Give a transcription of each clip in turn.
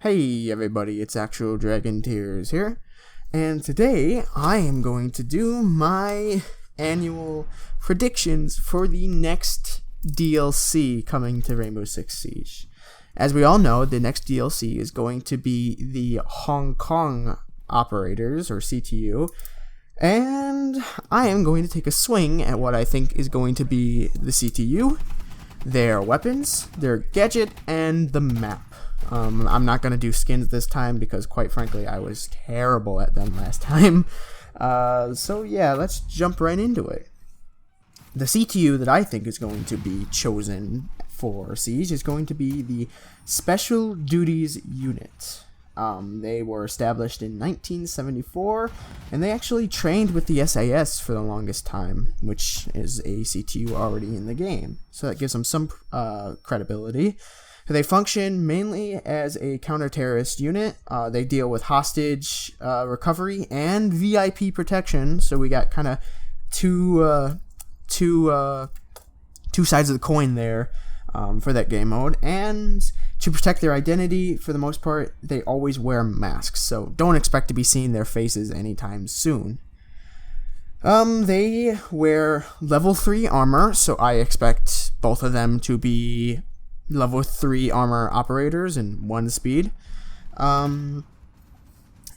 Hey everybody, it's Actual Dragon Tears here, and today I am going to do my annual predictions for the next DLC coming to Rainbow Six Siege. As we all know, the next DLC is going to be the Hong Kong Operators, or CTU, and I am going to take a swing at what I think is going to be the CTU, their weapons, their gadget, and the map. I'm not going to do skins this time because, quite frankly, I was terrible at them last time. So yeah, let's jump right into it. The CTU that I think is going to be chosen for Siege is going to be the Special Duties Unit. They were established in 1974, and they actually trained with the SAS for the longest time, which is a CTU already in the game. So that gives them some credibility. They function mainly as a counter-terrorist unit. They deal with hostage recovery and VIP protection. So we got kind of two sides of the coin there for that game mode. And to protect their identity, for the most part, they always wear masks. So don't expect to be seeing their faces anytime soon. They wear level 3 armor, so I expect both of them to be level 3 armor operators and 1 speed. And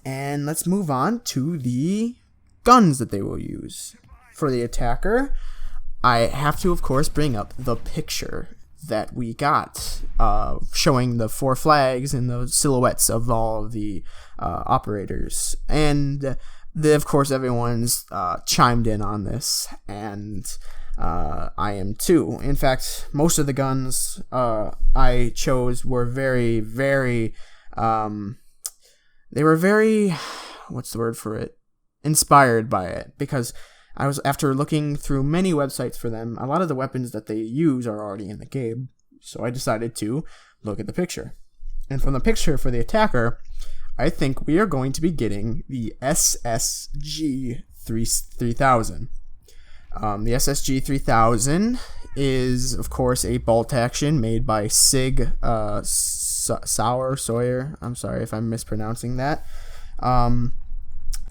let's move on to the guns that they will use. For the attacker, I have to, of course, bring up the picture that we got, showing the 4 flags and the silhouettes of all of the operators. And of course, everyone's chimed in on this, and I am too. In fact, most of the guns I chose were very, they were very, what's the word for it? Inspired by it, because I was, after looking through many websites for them, a lot of the weapons that they use are already in the game. So I decided to look at the picture. And from the picture for the attacker, I think we are going to be getting the SSG 3000. The SSG 3000 is, of course, a bolt action made by Sig Sauer. I'm sorry if I'm mispronouncing that.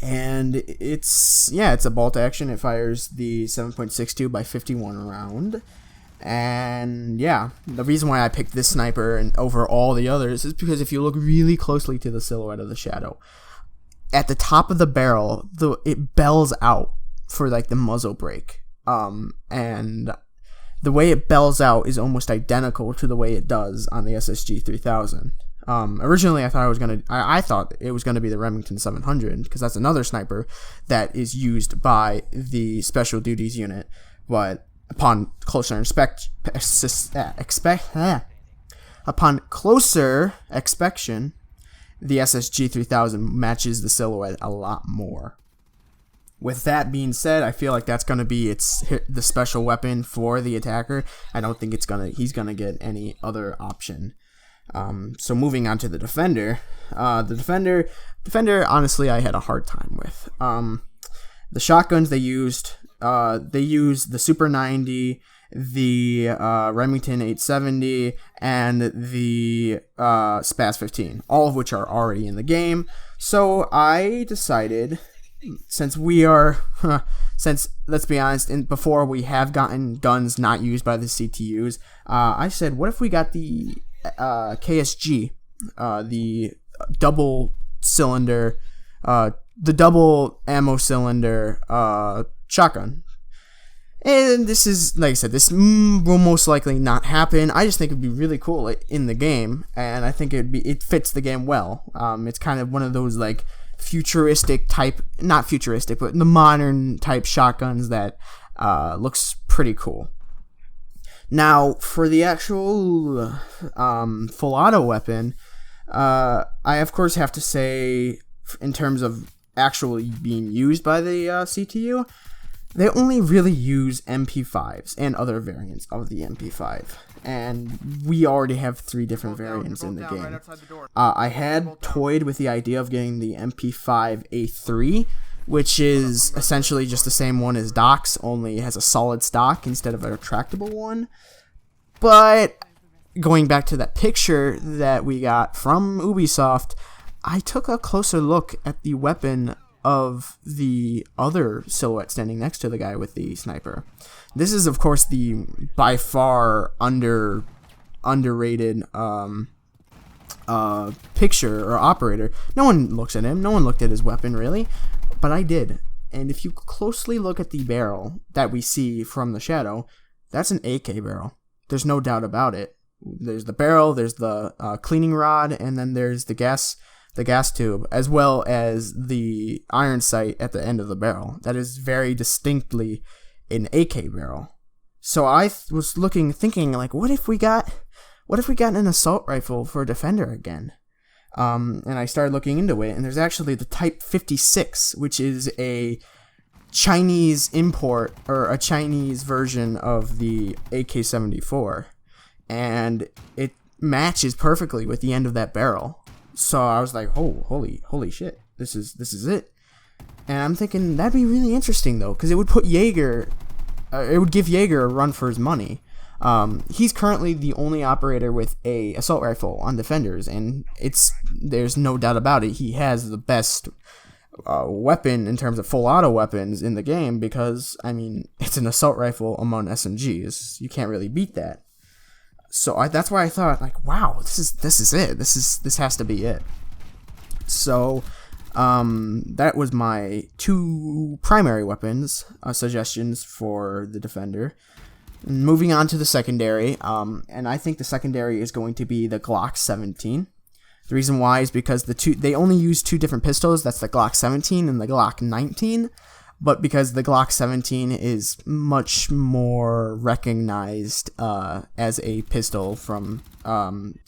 And it's a bolt action. It fires the 7.62 by 51 round. And yeah, the reason why I picked this sniper and over all the others is because if you look really closely to the silhouette of the shadow, at the top of the barrel, it bells out for like the muzzle brake, and the way it bells out is almost identical to the way it does on the SSG 3000. Originally, I thought it was gonna be the Remington 700, because that's another sniper that is used by the Special Duties unit. But upon closer inspection, the SSG 3000 matches the silhouette a lot more. With that being said, I feel like that's going to be the special weapon for the attacker. I don't think he's going to get any other option. So moving on to the defender. The defender, honestly, I had a hard time with. The shotguns they used the Super 90, the Remington 870, and the Spaz 15, all of which are already in the game. So I decided, since let's be honest, before we have gotten guns not used by the CTUs, I said, what if we got the KSG, the double cylinder, the double ammo cylinder shotgun. And this is, like I said, this will most likely not happen. I just think it'd be really cool in the game, and I think it fits the game well. It's kind of one of those like futuristic type, not futuristic, but the modern type shotguns that looks pretty cool. Now, for the actual full auto weapon, I of course have to say, in terms of actually being used by the CTU, they only really use MP5s and other variants of the MP5, and we already have 3 different variants in the game. I had toyed with the idea of getting the MP5A3, which is essentially just the same one as Doc's, only it has a solid stock instead of a retractable one. But going back to that picture that we got from Ubisoft, I took a closer look at the weapon of the other silhouette standing next to the guy with the sniper. This is, of course, the by far underrated picture or operator. No one looks at him. No one looked at his weapon, really. But I did. And if you closely look at the barrel that we see from the shadow, that's an AK barrel. There's no doubt about it. There's the barrel, there's the cleaning rod, and then there's the gas tube, as well as the iron sight at the end of the barrel. That is very distinctly an AK barrel. So I was thinking, like, what if we got an assault rifle for a Defender again? And I started looking into it, and there's actually the Type 56, which is a Chinese import, or a Chinese version of the AK-74, and it matches perfectly with the end of that barrel. So I was like, oh, holy shit, this is it. And I'm thinking that'd be really interesting though, because it would put Jaeger, it would give Jaeger a run for his money. He's currently the only operator with a assault rifle on Defenders, and there's no doubt about it. He has the best weapon in terms of full auto weapons in the game, because I mean it's an assault rifle among SMGs. You can't really beat that. So that's why I thought, like, wow, this is it. This has to be it. So that was my two primary weapons suggestions for the Defender. Moving on to the secondary, and I think the secondary is going to be the Glock 17. The reason why is because they only use two different pistols. That's the Glock 17 and the Glock 19. But because the Glock 17 is much more recognized as a pistol from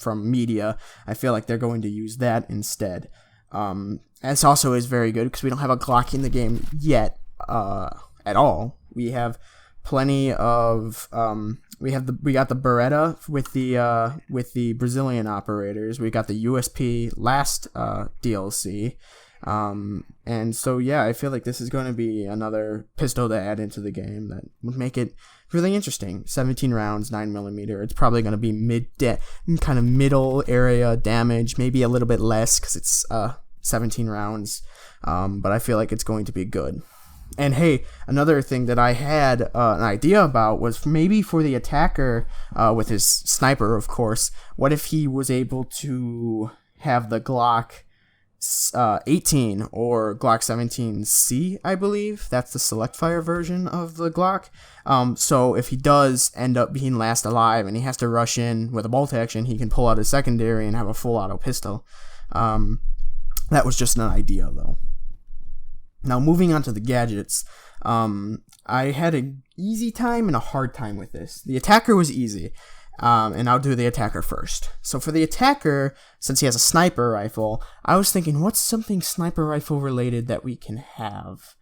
media, I feel like they're going to use that instead. This also is very good because we don't have a Glock in the game yet at all. We have plenty of we got the Beretta with the Brazilian operators. We got the USP last DLC. And so yeah, I feel like this is going to be another pistol to add into the game that would make it really interesting. 17 rounds, 9mm. It's probably going to be kind of middle area damage, maybe a little bit less because it's 17 rounds. But I feel like it's going to be good. And hey, another thing that I had an idea about was maybe for the attacker with his sniper, of course. What if he was able to have the Glock 18 or Glock 17C, I believe. That's the select fire version of the Glock. So if he does end up being last alive and he has to rush in with a bolt action, he can pull out his secondary and have a full auto pistol. That was just an idea though. Now moving on to the gadgets, I had an easy time and a hard time with this. The attacker was easy. And I'll do the attacker first. So for the attacker, since he has a sniper rifle, I was thinking, what's something sniper rifle related that we can have?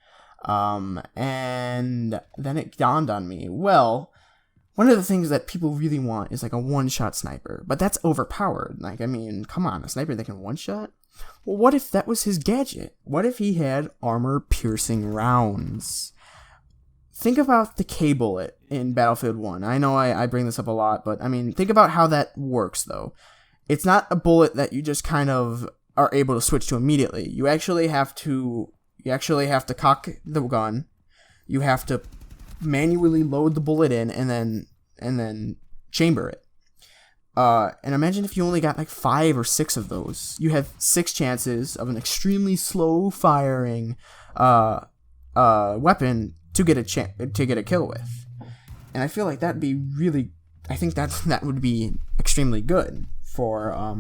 And then it dawned on me, well, one of the things that people really want is like a one-shot sniper, but that's overpowered. Like, I mean, come on, a sniper that can one-shot? Well, what if that was his gadget? What if he had armor-piercing rounds? Think about the K-Bullet in Battlefield 1. I know I bring this up a lot, but I mean, think about how that works, though. It's not a bullet that you just kind of are able to switch to immediately. You actually have to cock the gun. You have to manually load the bullet in and then chamber it. And imagine if you only got like 5 or 6 of those. You have 6 chances of an extremely slow firing weapon to get a kill with. And I feel like that'd be really, I think that would be extremely good for a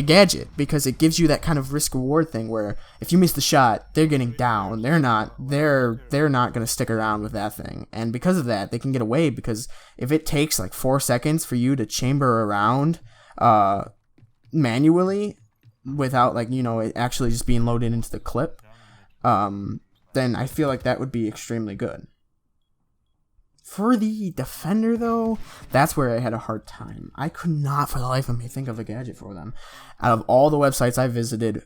gadget, because it gives you that kind of risk reward thing where if you miss the shot, they're getting down. They're not going to stick around with that thing. And because of that, they can get away, because if it takes like 4 seconds for you to chamber around manually without it actually just being loaded into the clip, then I feel like that would be extremely good. For the Defender, though, that's where I had a hard time. I could not for the life of me think of a gadget for them. Out of all the websites I visited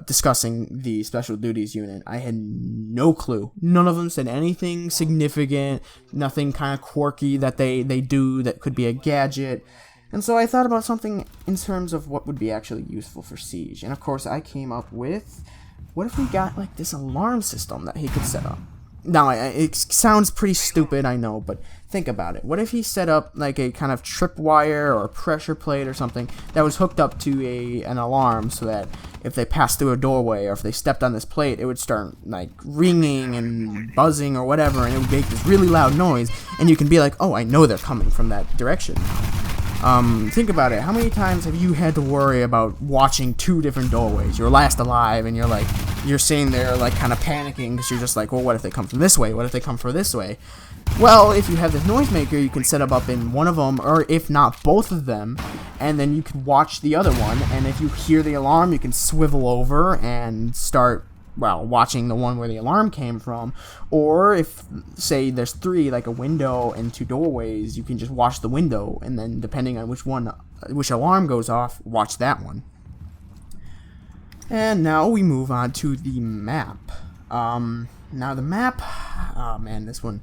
discussing the Special Duties unit, I had no clue. None of them said anything significant, nothing kind of quirky that they do that could be a gadget. And so I thought about something in terms of what would be actually useful for Siege. And of course, I came up with, what if we got like this alarm system that he could set up? Now, it sounds pretty stupid, I know, but think about it. What if he set up like a kind of tripwire or a pressure plate or something that was hooked up to an alarm, so that if they passed through a doorway or if they stepped on this plate, it would start like ringing and buzzing or whatever, and it would make this really loud noise, and you can be like, oh, I know they're coming from that direction. Think about it. How many times have you had to worry about watching two different doorways? You're last alive, and you're sitting there like kind of panicking because you're just like, well, what if they come from this way? What if they come from this way? Well, if you have this noisemaker, you can set them up in one of them, or if not both of them, and then you can watch the other one, and if you hear the alarm, you can swivel over and start, well, watching the one where the alarm came from. Or if, say, there's three, like a window and two doorways, you can just watch the window, and then depending on which alarm goes off, watch that one. And now we move on to the map. Now the map, oh man, this one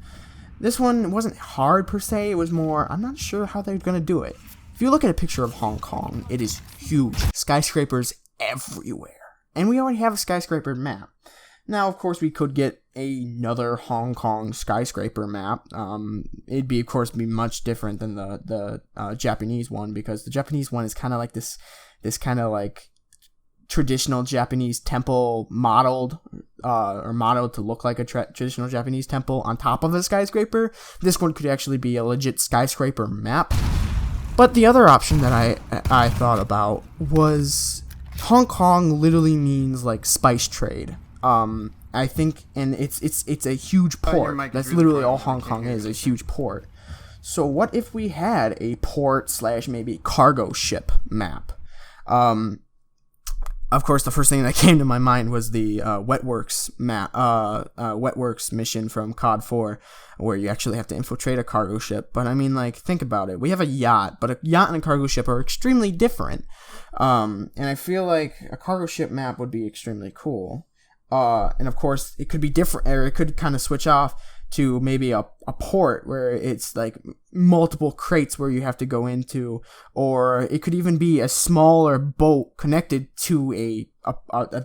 wasn't hard per se. It was more, I'm not sure how they're gonna do it. If you look at a picture of Hong Kong, it is huge, skyscrapers everywhere. And we already have a skyscraper map. Now, of course, we could get another Hong Kong skyscraper map. It'd be, of course, be much different than the Japanese one, because the Japanese one is kind of like this kind of like traditional Japanese temple modeled to look like a traditional Japanese temple on top of a skyscraper. This one could actually be a legit skyscraper map. But the other option that I thought about was, Hong Kong literally means like spice trade. I think, and it's a huge port. That's literally all Hong Kong is, a huge port. So what if we had a port / maybe cargo ship map? Of course, the first thing that came to my mind was the Wetworks map, Wetworks mission from COD 4, where you actually have to infiltrate a cargo ship. But I mean, like, think about it. We have a yacht, but a yacht and a cargo ship are extremely different. And I feel like a cargo ship map would be extremely cool. And of course, it could be different, or it could kind of switch off to maybe a port where it's like multiple crates where you have to go into, or it could even be a smaller boat connected to a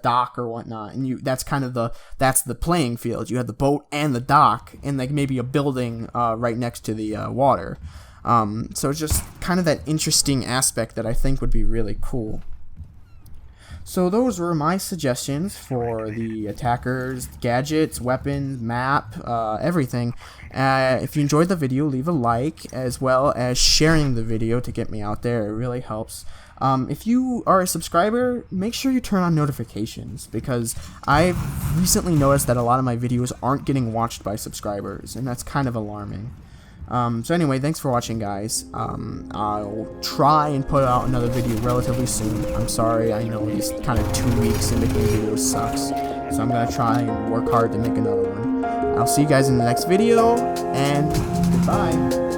dock or whatnot, and that's the playing field. You have the boat and the dock, and like maybe a building right next to the water. So it's just kind of that interesting aspect that I think would be really cool. So those were my suggestions for the attackers, gadgets, weapons, map, everything. If you enjoyed the video, leave a like, as well as sharing the video to get me out there. It really helps. If you are a subscriber, make sure you turn on notifications, because I've recently noticed that a lot of my videos aren't getting watched by subscribers, and that's kind of alarming. So anyway, thanks for watching, guys. I'll try and put out another video relatively soon. I'm sorry, I know these kind of 2 weeks in between videos sucks. So I'm going to try and work hard to make another one. I'll see you guys in the next video, and goodbye.